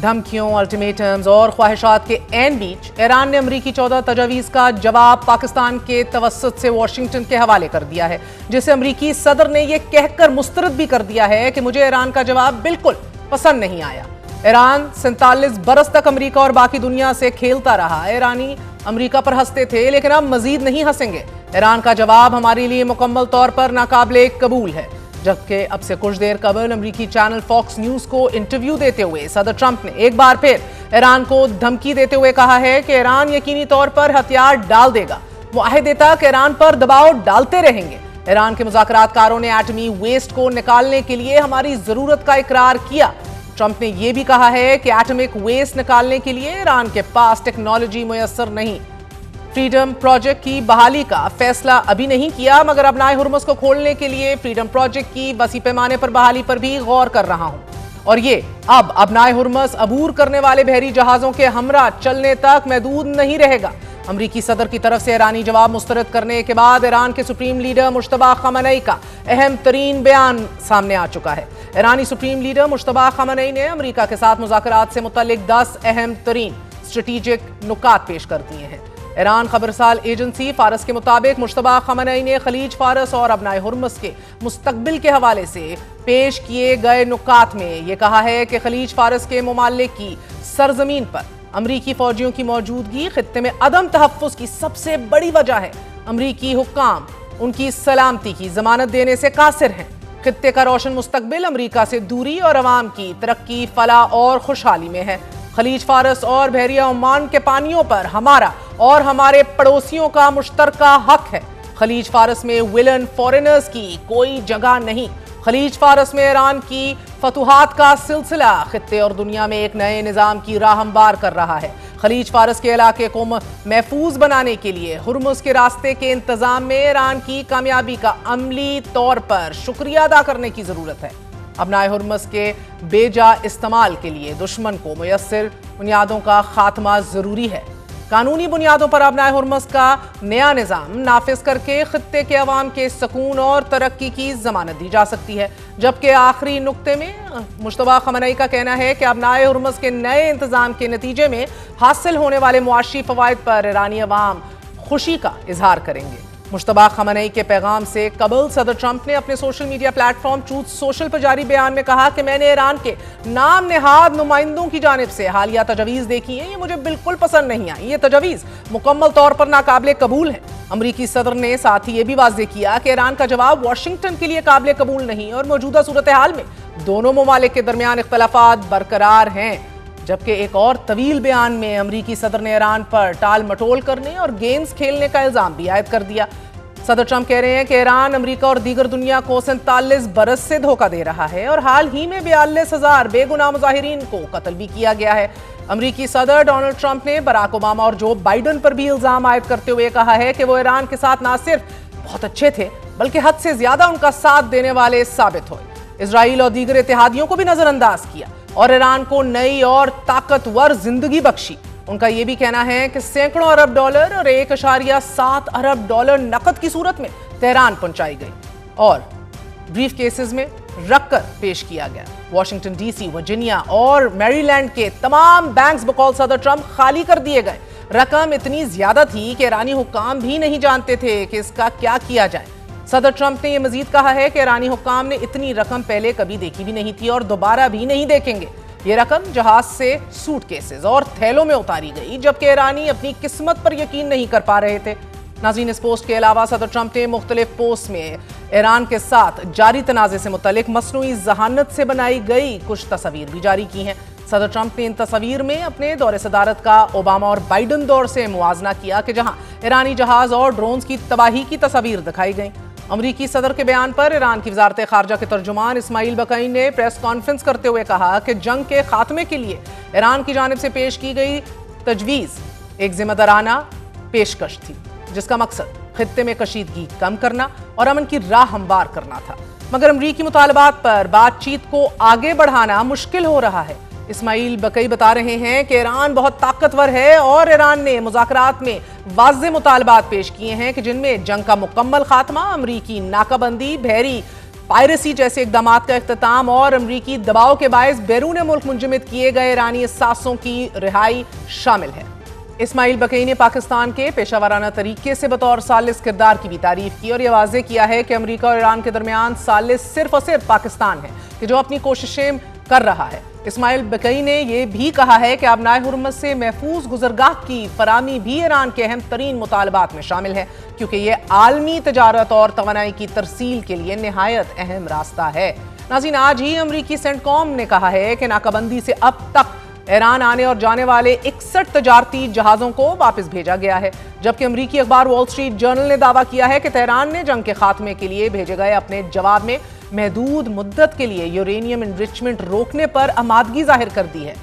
धमकियों, अल्टीमेटम्स और ख्वाहिशात के ऐन बीच ईरान ने अमरीकी 14 तजावीज़ का जवाब पाकिस्तान के तवस्सुत से वाशिंगटन के हवाले कर दिया है, जिसे अमरीकी सदर ने यह कहकर मुस्तरद भी कर दिया है कि मुझे ईरान का जवाब बिल्कुल पसंद नहीं आया। ईरान 47 बरस तक अमरीका और बाकी दुनिया से खेलता रहा। ईरानी अमरीका पर हंसते थे, लेकिन अब मजीद नहीं हंसेंगे। ईरान का जवाब हमारे लिए मुकम्मल तौर पर नाकाबिले कबूल है। जबकि अब से कुछ देर कबल अमरीकी चैनल फॉक्स न्यूज को इंटरव्यू देते हुए सदर ट्रंप ने एक बार फिर ईरान को धमकी देते हुए कहा है कि ईरान यकीनी तौर पर हथियार डाल देगा। मुआहिदे तक ईरान पर दबाव डालते रहेंगे। ईरान के मुज़ाकरातकारों ने एटमी वेस्ट को निकालने के लिए हमारी जरूरत का इकरार किया। ट्रंप ने यह भी कहा है कि एटमिक वेस्ट निकालने के लिए ईरान के पास टेक्नोलॉजी मुयस्सर नहीं। फ्रीडम प्रोजेक्ट की बहाली का फैसला अभी नहीं किया, मगर अबनाए हुर्मुज को खोलने के लिए फ्रीडम प्रोजेक्ट की वसी पैमाने पर बहाली पर भी गौर कर रहा हूं। और ये अब अबनाए हुर्मुज अबूर करने वाले बहरी जहाजों के हमरा चलने तक महदूद नहीं रहेगा। अमरीकी सदर की तरफ से ईरानी जवाब मुस्तरद करने के बाद ईरान के सुप्रीम लीडर मुश्तबा खamenei का अहम तरीन बयान सामने आ चुका है। ईरानी सुप्रीम लीडर मुश्तबा खamenei ने अमरीका के साथ मुज़ाकरात से मुतल्लिक 10 अहम तरीन स्ट्रेटेजिक नुकात पेश कर दिए हैं। ईरान खबरसाल एजेंसी फारस के मुताबिक मुश्तबा खamenei ने खलीज फारस और अबनाए हुर्मुज के मुस्तकबिल के हवाले से पेश किए गए नुकात में यह कहा है कि खलीज फारस के मुमालिक की सरजमीन पर अमरीकी फौजियों की मौजूदगी खित्ते में अदम तहफ़्फ़ुज़ की सबसे बड़ी वजह है। अमरीकी हुक्काम उनकी सलामती की जमानत देने से कासिर हैं। खित्ते का रोशन मुस्तकबिल अमरीका से दूरी और अवाम की तरक्की, फलाह और खुशहाली में है। खलीज फारस और बहरिया ओमान के पानियों पर हमारा और हमारे पड़ोसियों का मुश्तरका हक है। खलीज फारस में विलन फॉरेनर्स की कोई जगह नहीं। खलीज फारस में ईरान की फतुहात का सिलसिला खित्ते और दुनिया में एक नए निज़ाम की राह हमवार कर रहा है। खलीज फारस के इलाके को महफूज बनाने के लिए हुर्मुज के रास्ते के इंतजाम में ईरान की कामयाबी का अमली तौर पर शुक्रिया अदा करने की जरूरत है। अबनाए हुर्मुज के बेजा इस्तेमाल के लिए दुश्मन को मुयस्सर बुनियादों का खात्मा जरूरी है। कानूनी बुनियादों पर अबनाए हुर्मुज का नया निज़ाम नाफिज करके खित्ते के अवाम के सुकून और तरक्की की जमानत दी जा सकती है। जबकि आखिरी नुक्ते में मुश्तबा खamenei का कहना है कि अबनाए हुर्मुज के नए इंतजाम के नतीजे में हासिल होने वाले मुआशी फवायद पर ईरानी अवाम खुशी का इजहार करेंगे। मुश्तबा खamenei के पैगाम से कबल सदर ट्रंप ने अपने social media platform truth social पर जारी बयान में कहा कि मैंने ईरान के नाम नेहाद नुमाइंदों की जानिब से हालिया तजवीज़ देखी है, ये मुझे बिल्कुल पसंद नहीं आई। ये तजवीज़ मुकम्मल तौर पर नाकाबिले कबूल है। अमरीकी सदर ने साथ ही ये भी वाज़ेह किया कि ईरान का जवाब वाशिंगटन के लिए काबिले कबूल नहीं और मौजूदा सूरत हाल में दोनों ममालिक के दरमियान इख्तलाफात बरकरार हैं। जबकि एक और तवील बयान में अमरीकी सदर ने ईरान पर टाल मटोल करने और गेम्स खेलने का इल्जाम भी आयद कर दिया। सदर ट्रंप कह रहे हैं कि ईरान अमरीका और दीगर दुनिया को 47 बरस से धोखा दे रहा है और हाल ही में 42,000 बेगुनाह मुजाहिरीन को कत्ल भी किया गया है। अमरीकी सदर डोनाल्ड ट्रंप ने बराक ओबामा और जो बाइडन पर भी इल्जाम आयद करते हुए कहा है कि वो ईरान के साथ न सिर्फ बहुत अच्छे थे बल्कि हद से ज्यादा उनका साथ देने वाले साबित हुए। इजराइल और दीगर इत्तेहादियों को भी नजरअंदाज किया और ईरान को नई और ताकतवर जिंदगी बख्शी। उनका यह भी कहना है कि सैकड़ों अरब डॉलर और 1.7 अरब डॉलर नकद की सूरत में तेहरान पहुंचाई गई और ब्रीफ केसेस में रखकर पेश किया गया। वाशिंगटन डीसी, वर्जीनिया और मैरीलैंड के तमाम बैंक्स बकौल सदर ट्रंप खाली कर दिए गए। रकम इतनी ज्यादा थी कि ईरानी हुक्काम भी नहीं जानते थे कि इसका क्या किया जाए। सदर ट्रंप ने यह मजीद कहा है कि ईरानी हुक्काम ने इतनी रकम पहले कभी देखी भी नहीं थी और दोबारा भी नहीं देखेंगे। ये रकम जहाज से सूटकेसेस और थैलों में उतारी गई, जबकि ईरानी अपनी किस्मत पर यकीन नहीं कर पा रहे थे। नाज़रीन, इस पोस्ट के अलावा सदर ट्रंप ने मुख्तलिफ पोस्ट में ईरान के साथ जारी तनाज़े से मुतल्लिक मसनूई जहानत से बनाई गई कुछ तस्वीर भी जारी की हैं। सदर ट्रंप ने इन तस्वीर में अपने दौरे सदारत का ओबामा और बाइडन दौर से मुवाजना किया कि जहां ईरानी जहाज और ड्रोन्स की तबाही की तस्वीर दिखाई गई। अमरीकी सदर के बयान पर ईरान की वजारत खारजा के तर्जुमान इस्माइल बकई ने प्रेस कॉन्फ्रेंस करते हुए कहा कि जंग के खात्मे के लिए ईरान की जानिब से पेश की गई तजवीज़ एक जिम्मेदाराना पेशकश थी, जिसका मकसद खित्ते में कशीदगी कम करना और अमन की राह हमवार करना था। मगर अमरीकी मुतालबात पर बातचीत को आगे बढ़ाना मुश्किल हो रहा है। इस्माइल बकई बता रहे हैं कि ईरान बहुत ताकतवर है और ईरान ने मुज़ाकरात में वाज़ेह मुतालबात पेश किए हैं कि जिनमें जंग का मुकम्मल खात्मा, अमरीकी नाकाबंदी, बहरी पायरेसी जैसे इकदामात का इख्तिताम और अमरीकी दबाव के बायस बैरून मुल्क मुंजमद किए गए ईरानी सासों की रिहाई शामिल है। इस्माइल बकई ने पाकिस्तान के पेशावराना तरीके से बतौर सालिस किरदार की भी तारीफ की और यह वाज़ेह किया है कि अमरीका और ईरान के दरमियान सालिस सिर्फ और सिर्फ पाकिस्तान है कि जो अपनी कोशिशें कर रहा है। इस्माइल बकई ने यह भी कहा है कि आबनाए हुर्मुज़ से महफूज गुजरगाह की फरामी भी ईरान के अहम तरीन मुतालबात में शामिल है, क्योंकि यह आलमी तजारत और तवानाई की तरसील के लिए निहायत अहम रास्ता है। नाज़रीन, आज ही अमरीकी सेंटकॉम ने कहा है कि नाकाबंदी से अब तक ईरान आने और जाने वाले 61 तजारती जहाजों को वापस भेजा गया है, जबकि अमरीकी अखबार वॉल स्ट्रीट जर्नल ने दावा किया है कि तेहरान ने जंग के खात्मे के लिए भेजे गए अपने जवाब में महदूद मुद्दत के लिए यूरेनियम एनरिचमेंट रोकने पर आमादगी जाहिर कर दी है।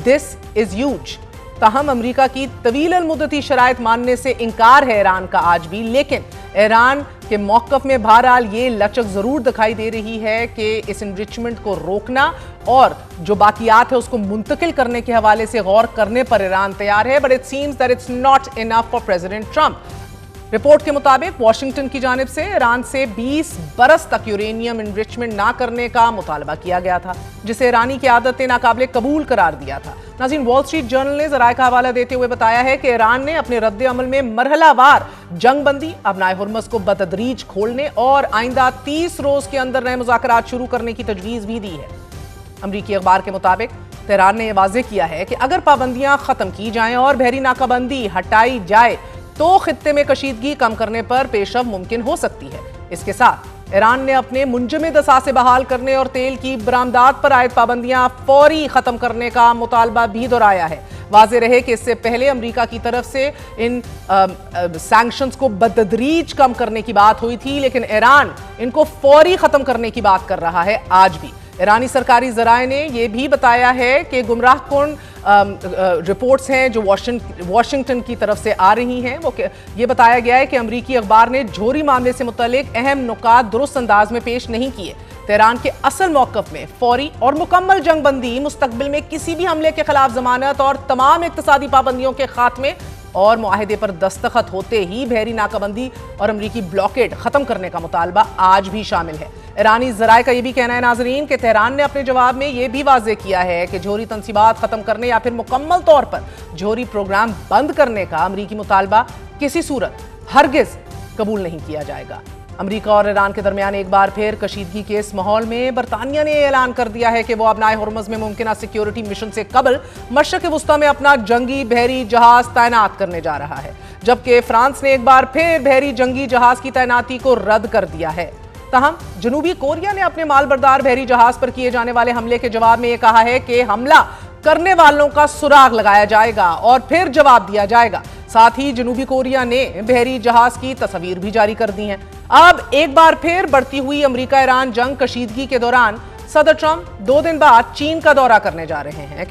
This is huge. ताहम अमरीका की तवील मुद्दती शराइत मानने से इनकार है ईरान का आज भी, लेकिन ईरान के मौक़िफ़ में बहरहाल ये लचक जरूर दिखाई दे रही है कि इस एनरिचमेंट को रोकना और जो बाकियात है उसको मुंतकिल करने के हवाले से गौर करने पर ईरान तैयार है। But it seems that it's not enough for president Trump. Report के मुताबिक वाशिंगटन की जानिब से ईरान से 20 बरस तक यूरेनियम एनरिचमेंट ना करने का मुतालबा किया गया था, जिसे ईरानी की आदत ने नाकाबिले कबूल करार दिया था। नाज़रीन, वॉल स्ट्रीट जर्नल ने ज़राए का हवाला देते हुए बताया है कि ईरान ने अपने रद्द अमल में मरहलावार जंग बंदी, आबनाए हुर्मुज़ को बतदरीज खोलने और आइंदा 30 रोज के अंदर नए मुज़ाकरात शुरू करने की तजवीज़ भी दी है। अमरीकी अखबार के मुताबिक तेहरान ने यह वाज़ेह किया है कि अगर पाबंदियां खत्म की जाएं और बहरी नाकाबंदी हटाई जाए तो खित्ते में कशीदगी कम करने पर पेशरफ मुमकिन हो सकती है। इसके साथ ईरान ने अपने मुंजमद असासे बहाल करने और तेल की बरामदात पर आयद पाबंदियां फौरी खत्म करने का मुतालबा भी दोहराया है। वाज़ेह रहे कि इससे पहले अमरीका की तरफ से इन सैंक्शंस को बतदरीज कम करने की बात हुई थी, लेकिन ईरान इनको फौरी खत्म करने की बात कर रहा है आज भी। ईरानी सरकारी ज़राए ने यह भी बताया है कि गुमराहकुन रिपोर्ट्स हैं जो वाशिंगटन की तरफ से आ रही हैं, वो ये बताया गया है कि अमरीकी अखबार ने जोहरी मामले से मुतल्लिक अहम नुकात दुरुस्त अंदाज में पेश नहीं किए। तेहरान के असल मौक़िफ़ में फौरी और मुकम्मल जंग बंदी, मुस्तकबिल में किसी भी हमले के खिलाफ जमानत और तमाम इक़्तिसादी पाबंदियों के खात्मे और मुआहदे पर दस्तखत होते ही बहरी नाकाबंदी और अमरीकी ब्लॉकेड खत्म करने का मुतालबा आज भी शामिल है। ईरानी ज़राए का यह भी कहना है नाजरीन कि तेहरान ने अपने जवाब में यह भी वाज़ेह किया है कि जोहरी तनसीबात खत्म करने या फिर मुकम्मल तौर पर जोहरी प्रोग्राम बंद करने का अमरीकी मुतालबा किसी सूरत हरगिज कबूल नहीं किया जाएगा। अमरीका और ईरान के दरमियान एक बार फिर कशीदगी के इस माहौल में बरतानिया ने ऐलान कर दिया है कि वो आबनाए हुर्मुज़ में मुमकिना सिक्योरिटी मिशन से कबल मशरक़ वुस्ता में अपना जंगी बहरी जहाज तैनात करने जा रहा है, जबकि फ्रांस ने एक बार फिर बहरी जंगी जहाज की तैनाती को रद्द कर दिया है। ताहम जनूबी कोरिया ने अपने मालबरदार बहरी जहाज पर किए जाने वाले हमले के जवाब में यह कहा है कि हमला करने वालों का सुराग लगाया जाएगा और फिर जवाब दिया जाएगा। साथ ही जनूबी कोरिया ने बहरी जहाज की तस्वीर भी जारी कर दी हैं। अब एक बार फिर बढ़ती हुई अमरीका ईरान जंग कशीदगी के दौरान सदर ट्रंप 2 दिन बाद चीन का दौरा करने जा रहे हैं।